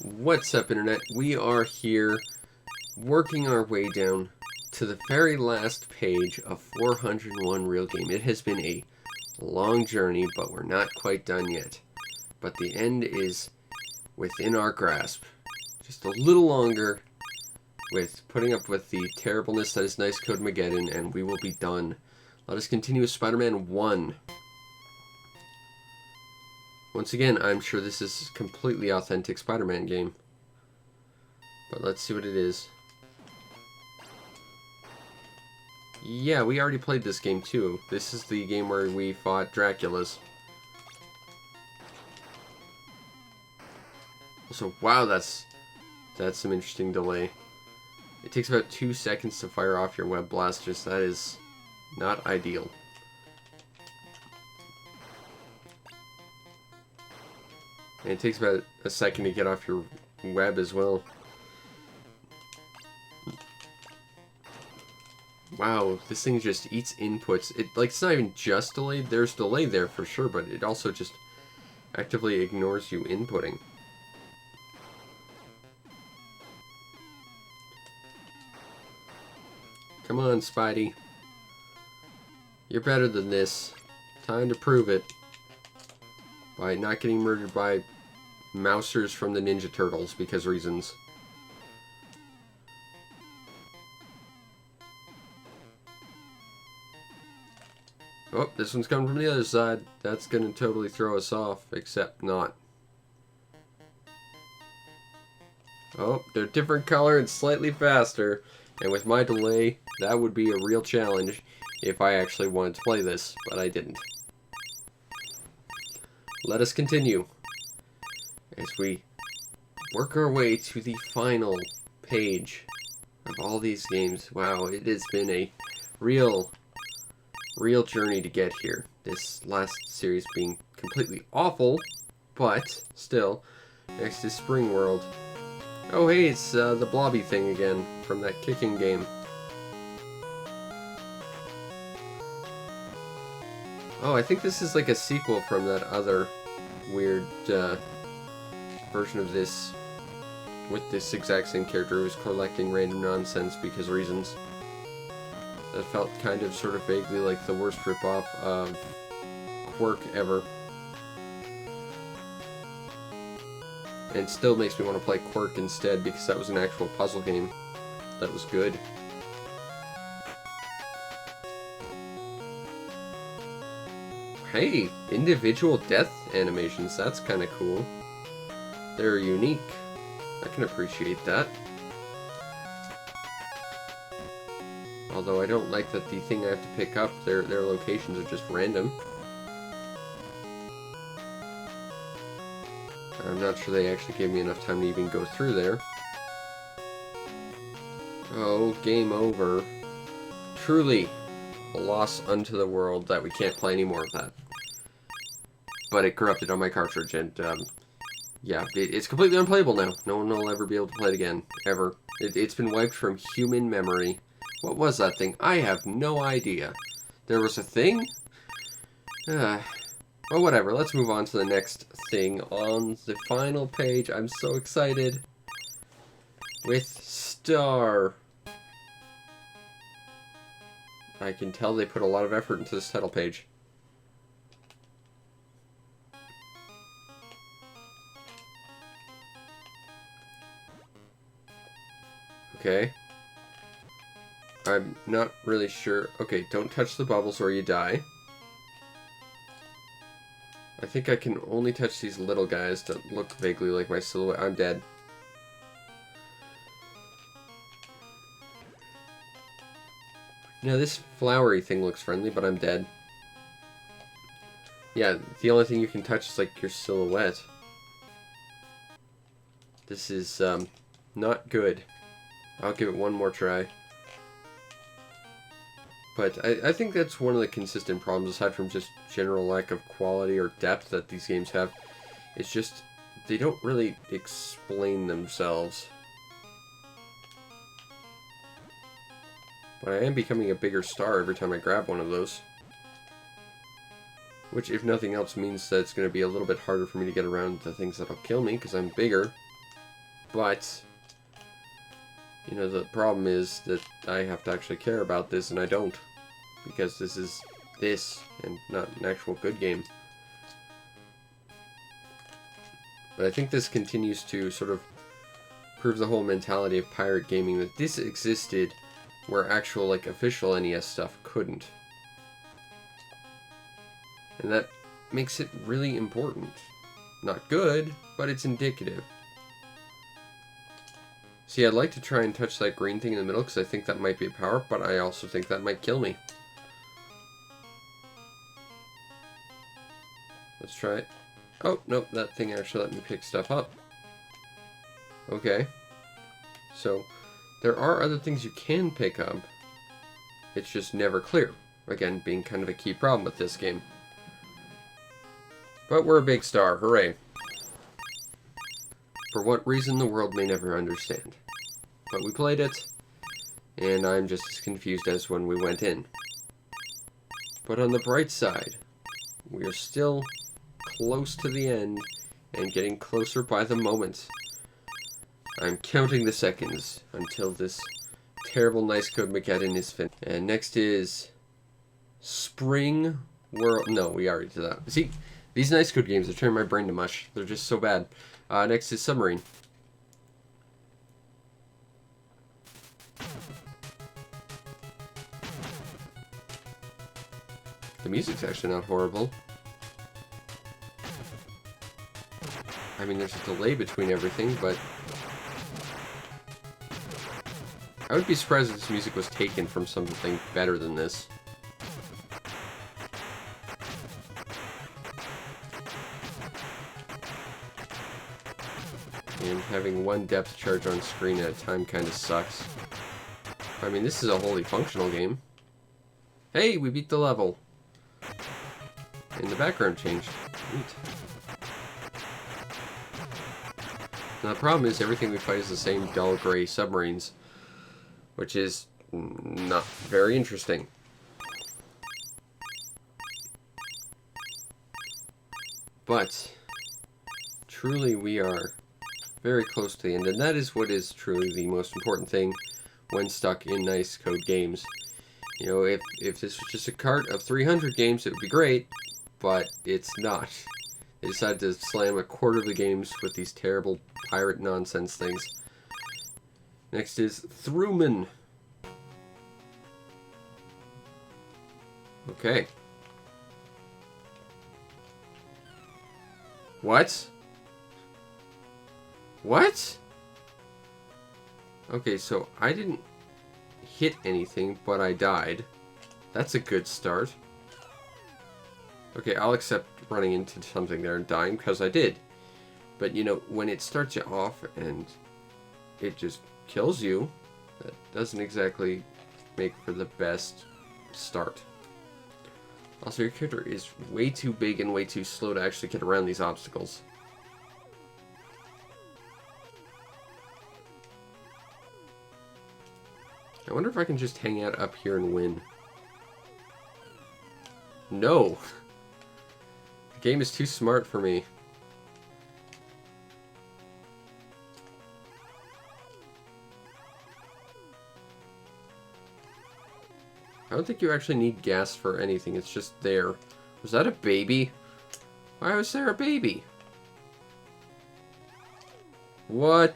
What's up, Internet? We are here working our way down to the very last page of 401 Real Game. It has been a long journey, but we're not quite done yet. But the end is within our grasp. Just a little longer with putting up with the terribleness that is Nice Code Mageddon, and we will be done. Let us continue with Spider-Man 1. Once again, I'm sure this is a completely authentic Spider-Man game. But let's see what it is. Yeah, we already played this game too. This is the game where we fought Draculas. Also, wow, that's some interesting delay. It takes about 2 seconds to fire off your web blasters. That is not ideal. And it takes about a second to get off your web as well. Wow, this thing just eats inputs. It's not even just delayed. There's delay there for sure, but it also just actively ignores you inputting. Come on, Spidey. You're better than this. Time to prove it. By not getting murdered by mousers from the Ninja Turtles, because reasons. Oh, this one's coming from the other side. That's gonna totally throw us off, except not. Oh, they're different color and slightly faster. And with my delay, that would be a real challenge if I actually wanted to play this, but I didn't. Let us continue as we work our way to the final page of all these games. Wow, it has been a real journey to get here. This last series being completely awful, but still. Next is Spring World. Oh hey, it's the blobby thing again from that kicking game. Oh, I think this is like a sequel from that other weird version of this with this exact same character who's collecting random nonsense because reasons. That felt kind of sort of vaguely like the worst ripoff of Quirk ever. And it still makes me want to play Quirk instead because that was an actual puzzle game that was good. Hey, individual death animations, that's kind of cool. They're unique. I can appreciate that. Although I don't like that the thing I have to pick up, their locations are just random. I'm not sure they actually gave me enough time to even go through there. Oh, game over. Truly a loss unto the world that we can't play any more of that. But it corrupted on my cartridge, and yeah, it's completely unplayable now. No one will ever be able to play it again, ever. It's been wiped from human memory. What was that thing? I have no idea. There was a thing? Well, whatever. Let's move on to the next thing on the final page. I'm so excited. With Star. I can tell they put a lot of effort into this title page. Okay. I'm not really sure. Okay, don't touch the bubbles or you die. I think I can only touch these little guys that look vaguely like my silhouette. I'm dead. Now this flowery thing looks friendly, but I'm dead. Yeah, the only thing you can touch is like your silhouette. This is not good. I'll give it one more try. But I think that's one of the consistent problems, aside from just general lack of quality or depth that these games have. It's just, they don't really explain themselves. But I am becoming a bigger star every time I grab one of those. Which, if nothing else, means that it's going to be a little bit harder for me to get around the things that'll kill me, because I'm bigger. But, you know, the problem is that I have to actually care about this, and I don't. Because this is this, and not an actual good game. But I think this continues to sort of prove the whole mentality of pirate gaming, that this existed where actual, like, official NES stuff couldn't. And that makes it really important. Not good, but it's indicative. See, I'd like to try and touch that green thing in the middle, because I think that might be a power-up, but I also think that might kill me. Let's try it. Oh, nope, that thing actually let me pick stuff up. Okay. So, there are other things you can pick up. It's just never clear. Again, being kind of a key problem with this game. But we're a big star, hooray. For what reason, the world may never understand. But we played it, and I'm just as confused as when we went in. But on the bright side, we are still close to the end, and getting closer by the moment. I'm counting the seconds until this terrible nice code Mageddon is finished. And next is Spring World. No, we already did that. See, these nice code games are turning my brain to mush. They're just so bad. Next is Submarine. The music's actually not horrible. I mean, there's a delay between everything, but I would be surprised if this music was taken from something better than this. And having one depth charge on screen at a time kind of sucks. I mean, this is a wholly functional game. Hey, we beat the level. And the background changed. Neat. Now the problem is everything we fight is the same dull gray submarines, which is not very interesting. But truly we are very close to the end, and that is what is truly the most important thing when stuck in nice code games. You know, if this was just a cart of 300 games, it would be great, but it's not. They decided to slam a quarter of the games with these terrible pirate nonsense things. Next is Whostolethemoon. Okay. What? What? Okay, so I didn't hit anything, but I died. That's a good start. Okay, I'll accept running into something there and dying, because I did. But, you know, when it starts you off and it just kills you, that doesn't exactly make for the best start. Also, your character is way too big and way too slow to actually get around these obstacles. I wonder if I can just hang out up here and win. No! The game is too smart for me. I don't think you actually need gas for anything, it's just there. Was that a baby? Why was there a baby? What?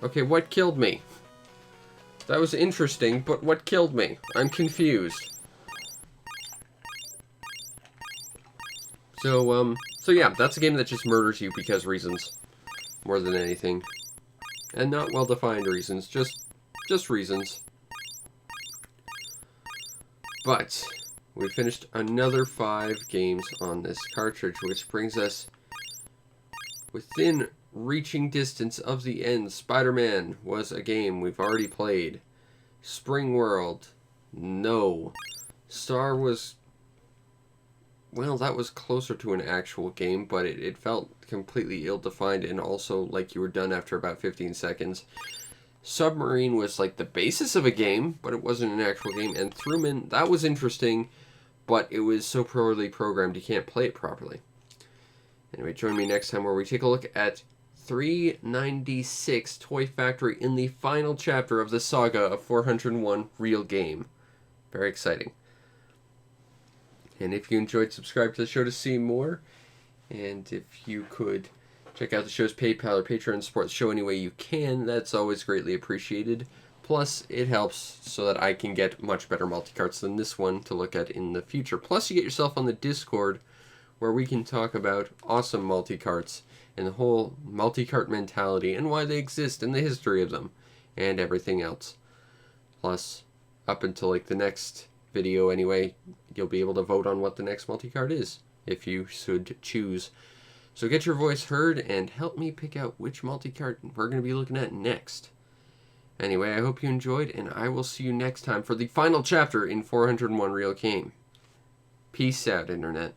Okay, what killed me? That was interesting, but what killed me? I'm confused. So yeah, that's a game that just murders you because reasons. More than anything. And not well-defined reasons, just reasons. But we finished another 5 games on this cartridge, which brings us within reaching distance of the end. Spider-Man was a game we've already played. Spring World, no. Star was, well, that was closer to an actual game, but it felt completely ill-defined and also like you were done after about 15 seconds. Submarine was like the basis of a game, but it wasn't an actual game. And Whostolethemoon, that was interesting, but it was so poorly programmed you can't play it properly. Anyway, join me next time where we take a look at 396 Toy Factory in the final chapter of the saga of 401 Real Game. Very exciting. And if you enjoyed, subscribe to the show to see more. And if you could check out the show's PayPal or Patreon and support the show any way you can, that's always greatly appreciated. Plus, it helps so that I can get much better multi-carts than this one to look at in the future. Plus, you get yourself on the Discord, where we can talk about awesome multi-carts and the whole multi-cart mentality and why they exist and the history of them and everything else. Plus, up until like the next video anyway, you'll be able to vote on what the next multi-cart is, if you should choose. So get your voice heard and help me pick out which multi-cart we're going to be looking at next. Anyway, I hope you enjoyed, and I will see you next time for the final chapter in 401 Real Game. Peace out, Internet.